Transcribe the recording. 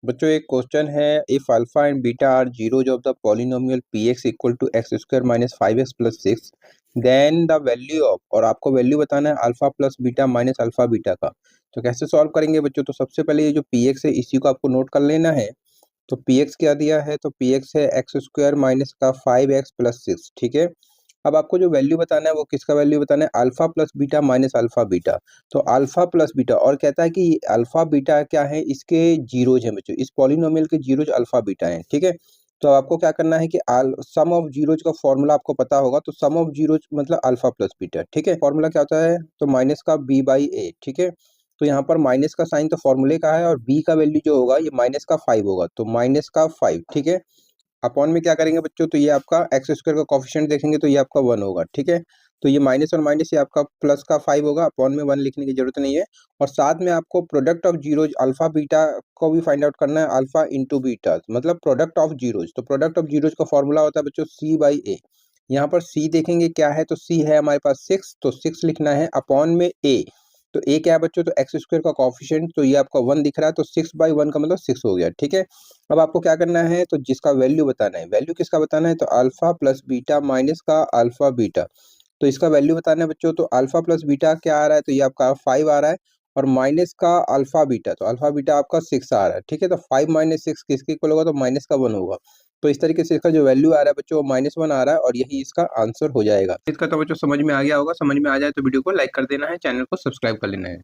बच्चों एक क्वेश्चन है, if alpha and beta are zeros of the polynomial P X equal to X square minus 5x plus 6, then the value of, और आपको value बताना है alpha plus beta minus alpha beta का। तो कैसे सॉल्व करेंगे बच्चों? तो सबसे पहले ये जो पी एक्स है इसी को आपको नोट कर लेना है। तो पी एक्स क्या दिया है? तो पी एक्स है एक्स स्क्वायर माइनस का 5x प्लस 6, ठीक है। अब आपको जो वैल्यू बताना है वो किसका वैल्यू बताना है? Alpha plus beta minus alpha beta. तो अल्फा प्लस बीटा, और कहता है कि अल्फा बीटा क्या है, इसके जीरोज हैं बच्चों, इस पॉलिनोमियल के जीरोज अल्फा बीटा हैं, ठीक है। तो आपको क्या करना है कि सम ऑफ जीरोज का फॉर्मूला आपको पता होगा, तो सम ऑफ जीरोज मतलब अल्फा प्लस बीटा, ठीक है। फॉर्मूला क्या होता है? तो माइनस का बी बाई ए, ठीक है। तो यहाँ पर माइनस का साइन तो फॉर्मूले का है, और बी का वैल्यू जो होगा ये माइनस का 5 होगा, तो माइनस का 5, ठीक है। अपॉन में क्या करेंगे बच्चों? तो ये आपका एक्स स्क्वायर का कोफिशिएंट देखेंगे तो ये आपका 1 होगा, ठीक है। तो ये माइनस और माइनस ये आपका प्लस का 5 होगा, अपॉन में 1 लिखने की जरूरत नहीं है। और साथ में आपको product of zeros alpha beta को भी फाइंड आउट करना है, अल्फा इंटू बीटा मतलब प्रोडक्ट ऑफ जीरोज। तो प्रोडक्ट ऑफ जीरोज का फॉर्मूला होता है बच्चों सी बाई ए। यहाँ पर सी देखेंगे क्या है, तो सी है हमारे पास 6, तो 6 लिखना है अपॉन में ए। तो ए क्या है बच्चों? तो एक्स स्क्वायर का कोफिशिएंट, तो ये आपका 1 दिख रहा है, तो 6/1 का मतलब 6 हो गया, ठीक है। अब आपको क्या करना है? तो जिसका वैल्यू बताना है, वैल्यू किसका बताना है? तो अल्फा प्लस बीटा माइनस का अल्फा बीटा। तो इसका वैल्यू बताना है बच्चों। तो अल्फा प्लस बीटा क्या आ रहा है? तो ये आपका 5 आ रहा है, और माइनस का अल्फा बीटा, तो अल्फा बीटा आपका 6 आ रहा है, ठीक है। तो 5 माइनस 6 किसके इक्वल होगा? तो माइनस का 1 होगा। तो इस तरीके से इसका जो वैल्यू आ रहा है बच्चों वो -1 आ रहा है, और यही इसका आंसर हो जाएगा। इसका तो बच्चों समझ में आ गया होगा। समझ में आ जाए तो वीडियो को लाइक कर देना है, चैनल को सब्सक्राइब कर लेना है।